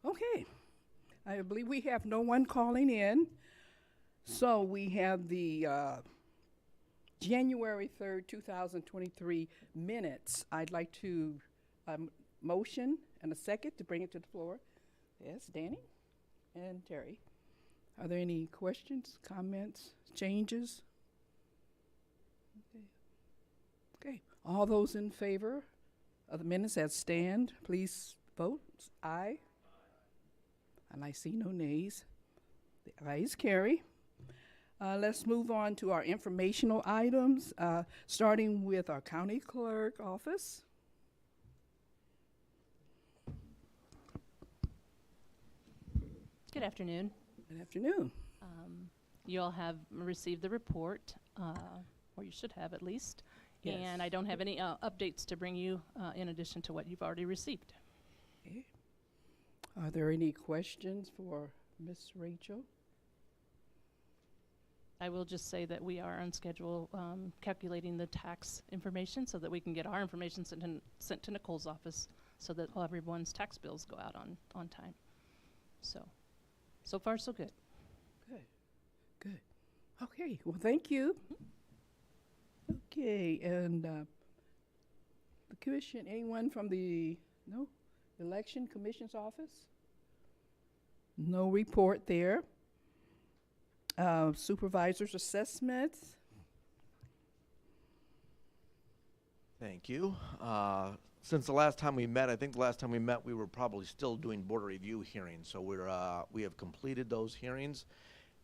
Okay, I believe we have no one calling in. So we have the January 3rd, 2023 minutes. I'd like to motion and a second to bring it to the floor. Yes, Danny and Terry. Are there any questions, comments, changes? Okay. All those in favor of the minutes as stand, please vote. Aye. And I see no nays. The ayes carry. Let's move on to our informational items, starting with our county clerk office. Good afternoon. Good afternoon. You all have received the report, or you should have at least. Yes. And I don't have any updates to bring you in addition to what you've already received. Okay. Are there any questions for Ms. Rachel? I will just say that we are on schedule calculating the tax information so that we can get our information sent to Nicole's office so that everyone's tax bills go out on time. So far so good. Good. Okay, well, thank you. Okay, and the commission, anyone from the election commission's office? No report there. Supervisor's assessments. Thank you. Since the last time we met, I think the last time we met, we were probably still doing border review hearings. So we have completed those hearings.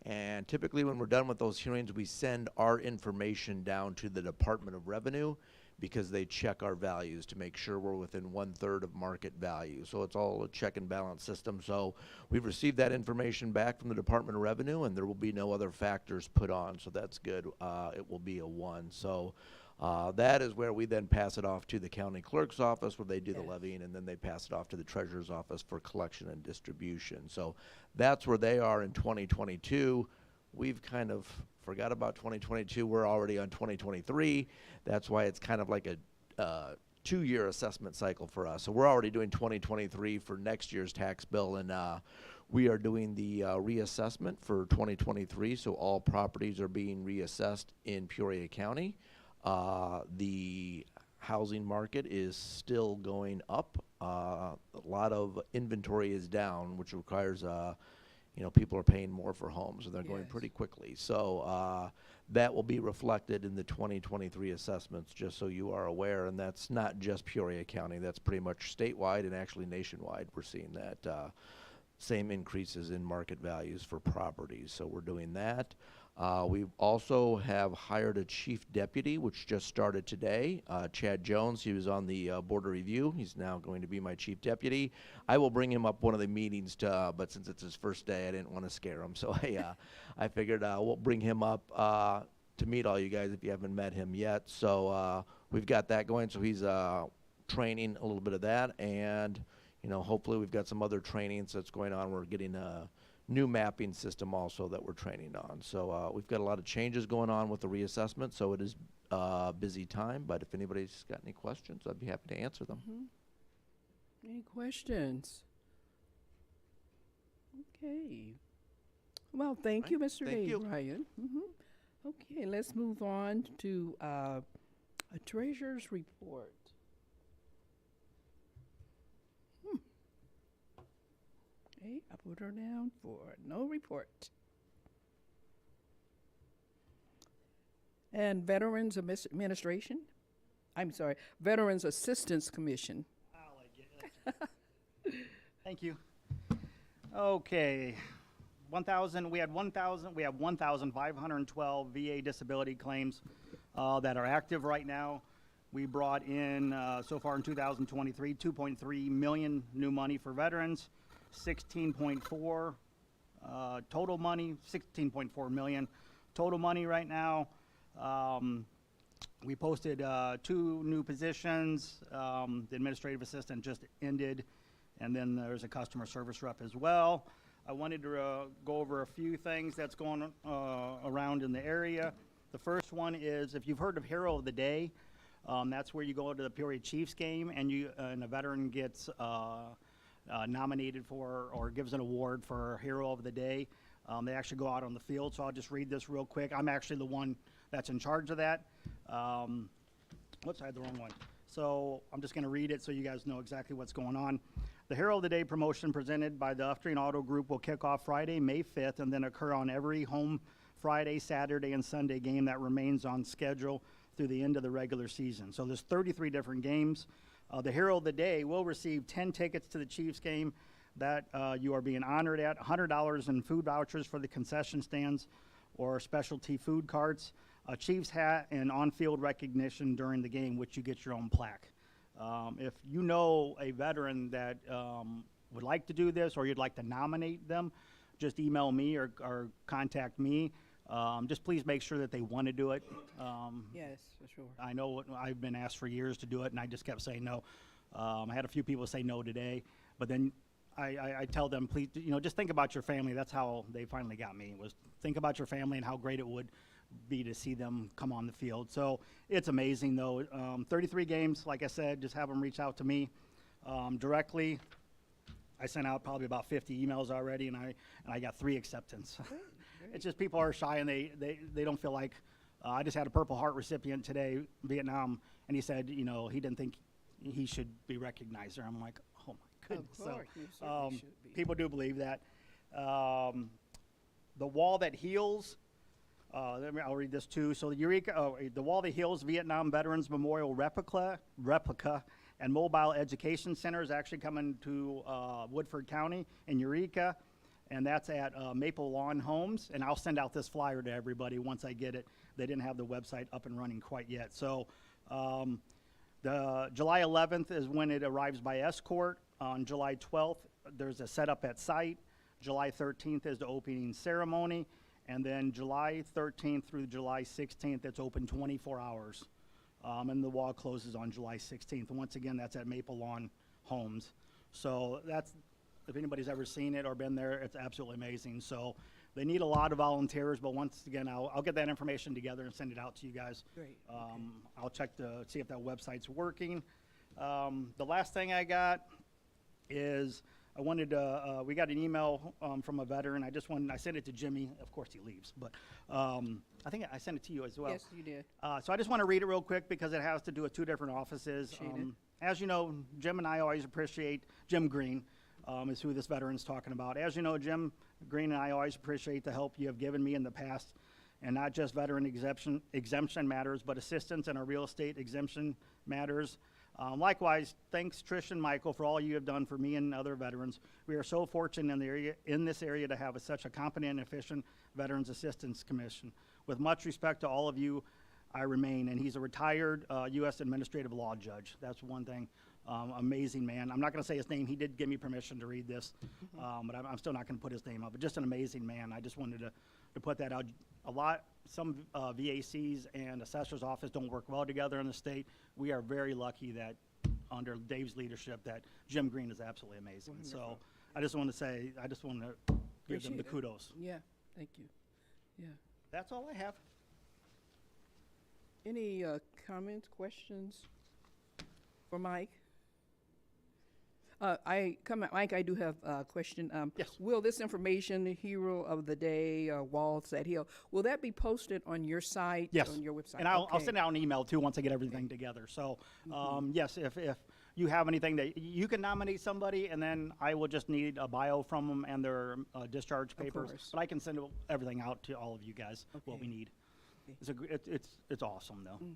And typically when we're done with those hearings, we send our information down to the Department of Revenue because they check our values to make sure we're within 1/3 of market value. So it's all a check and balance system. So we've received that information back from the Department of Revenue, and there will be no other factors put on. So that's good. It will be a 1. So that is where we then pass it off to the county clerk's office where they do the levying, and then they pass it off to the treasurer's office for collection and distribution. So that's where they are in 2022. We've kind of forgot about 2022. We're already on 2023. That's why it's kind of like a 2-year assessment cycle for us. So we're already doing 2023 for next year's tax bill, and we are doing the reassessment for 2023. So all properties are being reassessed in Peoria County. The housing market is still going up. A lot of inventory is down, which requires people are paying more for homes, and they're going pretty quickly. So that will be reflected in the 2023 assessments, just so you are aware. And that's not just Peoria County. That's pretty much statewide and actually nationwide. We're seeing that same increases in market values for properties. So we're doing that. We also have hired a chief deputy, which just started today. Chad Jones, he was on the border review. He's now going to be my chief deputy. I will bring him up one of the meetings, but since it's his first day, I didn't want to scare him. So I figured we'll bring him up to meet all you guys if you haven't met him yet. So we've got that going. So he's training a little bit of that. And, hopefully we've got some other trainings that's going on. We're getting a new mapping system also that we're training on. So we've got a lot of changes going on with the reassessment, so it is a busy time, but if anybody's got any questions, I'd be happy to answer them. Any questions? Okay. Well, thank you, Mr. Thank you. Ryan. Okay, let's move on to a treasurer's report. Okay, I put her down for no report. And Veterans Administration? I'm sorry, Veterans Assistance Commission. Thank you. Okay. We have 1,512 VA disability claims that are active right now. We brought in, so far in 2023, 2.3 million new money for veterans. 16.4 total money, 16.4 million total money right now. We posted 2 new positions. The administrative assistant just ended, and then there's a customer service rep as well. I wanted to go over a few things that's going around in the area. The first one is, if you've heard of Hero of the Day, that's where you go to the Peoria Chiefs game and a veteran gets nominated for or gives an award for Hero of the Day. They actually go out on the field, so I'll just read this real quick. I'm actually the one that's in charge of that. Whoops, I had the wrong one. So I'm just going to read it so you guys know exactly what's going on. The Hero of the Day promotion presented by the Uftreen Auto Group will kick off Friday, May 5th, and then occur on every home Friday, Saturday, and Sunday game that remains on schedule through the end of the regular season. So there's 33 different games. The Hero of the Day will receive 10 tickets to the Chiefs game that you are being honored at, $100 in food vouchers for the concession stands or specialty food carts, a Chiefs hat, and on-field recognition during the game, which you get your own plaque. If you know a veteran that would like to do this or you'd like to nominate them, just email me or contact me. Just please make sure that they want to do it. Yes, for sure. I know I've been asked for years to do it, and I just kept saying no. I had a few people say no today, but then I tell them, please, just think about your family. That's how they finally got me, was think about your family and how great it would be to see them come on the field. So it's amazing, though. 33 games, like I said, just have them reach out to me directly. I sent out probably about 50 emails already, and I got 3 acceptance. Great. It's just people are shy and they don't feel like. I just had a Purple Heart recipient today, Vietnam, and he said, he didn't think he should be recognized there. I'm like, oh my goodness. Of course, you certainly should be. People do believe that. The Wall That Heals. I'll read this too. So the Wall That Heals Vietnam Veterans Memorial replica and mobile education center is actually coming to Woodford County in Eureka, and that's at Maple Lawn Homes. And I'll send out this flyer to everybody once I get it. They didn't have the website up and running quite yet. So the July 11th is when it arrives by escort. On July 12th, there's a setup at site. July 13th is the opening ceremony. And then July 13th through July 16th, it's open 24 hours. And the wall closes on July 16th. And once again, that's at Maple Lawn Homes. So that's, if anybody's ever seen it or been there, it's absolutely amazing. So they need a lot of volunteers, but once again, I'll get that information together and send it out to you guys. Great. I'll check to see if that website's working. The last thing I got is I wanted to, we got an email from a veteran. I sent it to Jimmy. Of course, he leaves, but I think I sent it to you as well. Yes, you did. So I just want to read it real quick because it has to do with 2 different offices. Appreciate it. As you know, Jim and I always appreciate, Jim Green is who this veteran's talking about. As you know, Jim Green and I always appreciate the help you have given me in the past, and not just veteran exemption matters, but assistance in our real estate exemption matters. Likewise, thanks Trish and Michael for all you have done for me and other veterans. We are so fortunate in this area to have such a competent and efficient Veterans Assistance Commission. With much respect to all of you, I remain. And he's a retired U.S. Administrative Law Judge. That's one thing. Amazing man. I'm not going to say his name. He did give me permission to read this, but I'm still not going to put his name up. But just an amazing man. I just wanted to put that out. Some VACs and assessor's office don't work well together in the state. We are very lucky that under Dave's leadership that Jim Green is absolutely amazing. Wonderful. So I just want to give them the kudos. Yeah, thank you. Yeah. That's all I have. Any comments, questions for Mike? Mike, I do have a question. Yes. Will this information, the Hero of the Day, Walls That Heal, will that be posted on your site? Yes. On your website? And I'll Okay. send out an email too once I get everything together. So yes, if you have anything that you can nominate somebody, and then I will just need a bio from them and their discharge papers. course. But I can send everything out to all of you guys what we Okay. need. It's awesome though.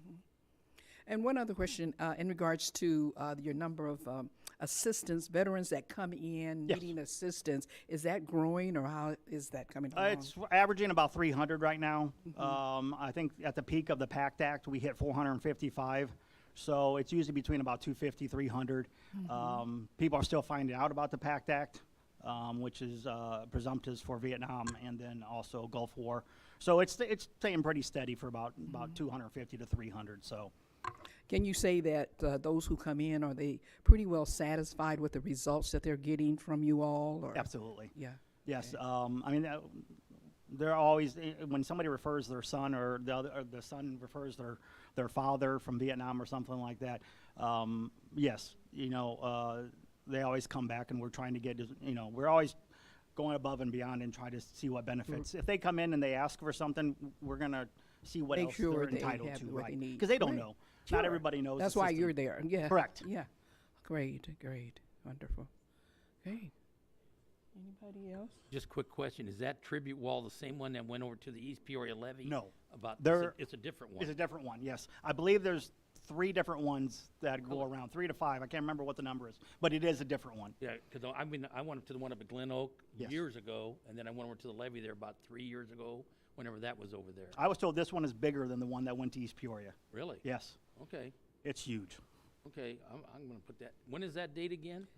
And one other question in regards to your number of assistants, veterans that come in Yes. needing assistance, is that growing or how is that coming along? It's averaging about 300 right now. I think at the peak of the PACT Act, we hit 455. So it's usually between about 250, 300. People are still finding out about the PACT Act, which is presumptives for Vietnam and then also Gulf War. So it's staying pretty steady for about 250 to 300. So. Can you say that those who come in, are they pretty well satisfied with the results that they're getting from you all? Or? Absolutely. Yeah. Yes. I mean, they're always, when somebody refers their son or the son refers their father from Vietnam or something like that, yes, they always come back, and we're trying to get, we're always going above and beyond and try to see what benefits. If they come in and they ask for something, we're gonna see what Make else sure they're they entitled have to, what they right? need. Because they don't Right. know. Sure. Not everybody knows. That's the why system. you're there. Yeah. Correct. Yeah. Great. Wonderful. Great. Anybody else? Just quick question, is that tribute wall the same one that went over to the East Peoria levee? No. About, There- it's a different one. It's a different one, yes. I believe there's 3 different ones that go around, 3 to 5. I can't remember what the number is, but it is a different one. Yeah, because I went up to the one up at Glen Oak Yes. years ago, and then I went over to the levee there about 3 years ago, whenever that was over there. I was told this one is bigger than the one that went to East Peoria. Really? Yes, Okay, it's huge. okay, I'm gonna put that, when is that date again?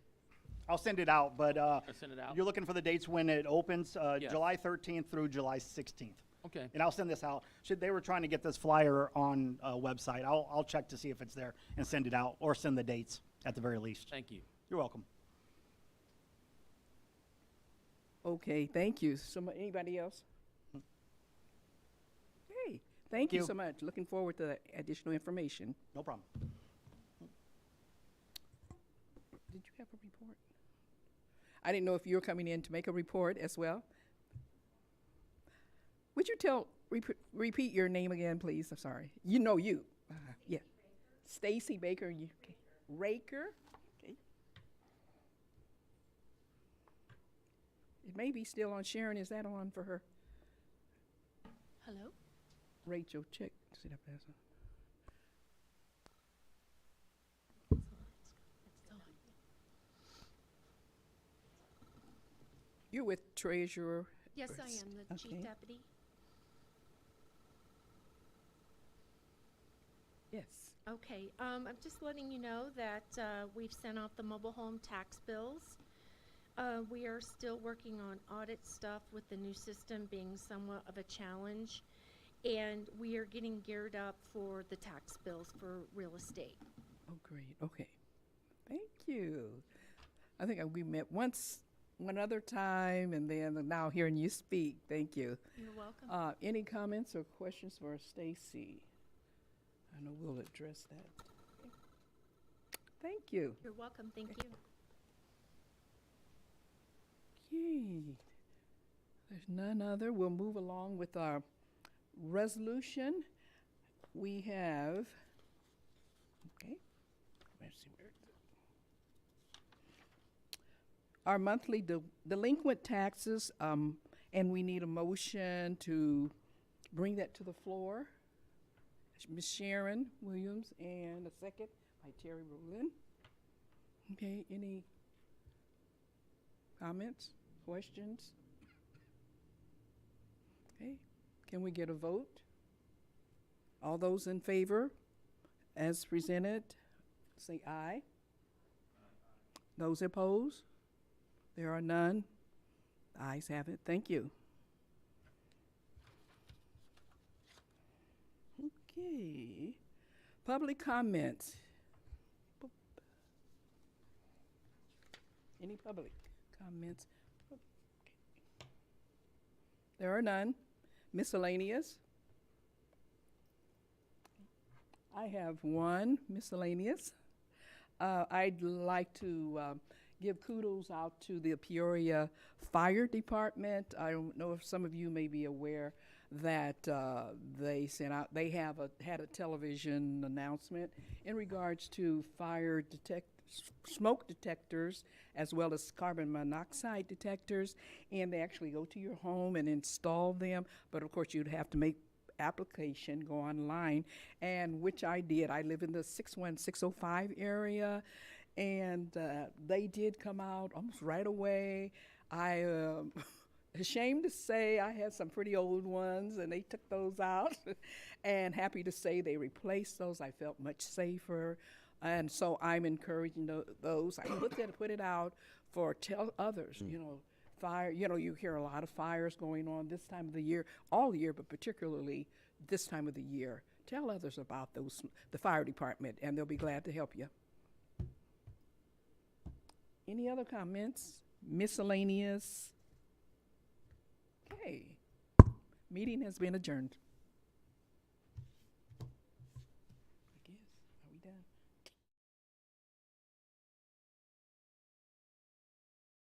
I'll send it out, but I send it out? you're looking for the dates when it opens, Yes. July 13th through July 16th. Okay, And I'll send this out. They were trying to get this flyer on a website. I'll check to see if it's there and send it out, or send the dates at the very least. thank you. You're welcome. Okay, thank you. Anybody else? Hey, thank you you. so much. Looking forward to the additional information. No problem. Did you have a report? I didn't know if you were coming in to make a report as well. Would you repeat your name again, please? I'm sorry. You. Yeah. Stacy Baker. Okay. Raker. Okay. It may be still on. Sharon, is that on for her? Hello? Rachel, check. See that pass on. You're with Treasurer. Yes, I am, the chief Okay. deputy. Yes. Okay, I'm just letting you know that we've sent out the mobile home tax bills. We are still working on audit stuff with the new system being somewhat of a challenge. And we are getting geared up for the tax bills for real estate. Oh, great. Okay. Thank you. I think we met one other time, and then now hearing you speak. Thank you. You're welcome. Any comments or questions for Stacy? I know we'll address that. Okay. Thank you. You're welcome, thank you. Okay. There's none other. We'll move along with our resolution. We have, okay, let's see where it's our monthly delinquent taxes, and we need a motion to bring that to the floor. Ms. Sharon Williams, and a second by Terry Rowland. Okay, any comments, questions? Okay, can we get a vote? All those in favor, as presented, say aye. Those opposed? There are none. The ayes have it. Thank you. Okay. Public comments. Any public comments? Okay. There are none. Miscellaneous. I have one miscellaneous. I'd like to give kudos out to the Peoria Fire Department. I don't know if some of you may be aware that they had a television announcement in regards to smoke detectors as well as carbon monoxide detectors, and they actually go to your home and install them. But of course, you'd have to make application, go online, and which I did. I live in the 61605 area, and they did come out almost right away. I ashamed to say I had some pretty old ones, and they took those out, and happy to say they replaced those. I felt much safer, and so I'm encouraging those. I put it out for tell others, fire, you hear a lot of fires going on this time of the year, all year, but particularly this time of the year. Tell others about the fire department, and they'll be glad to help you. Any other comments? Miscellaneous? Okay. Meeting has been adjourned.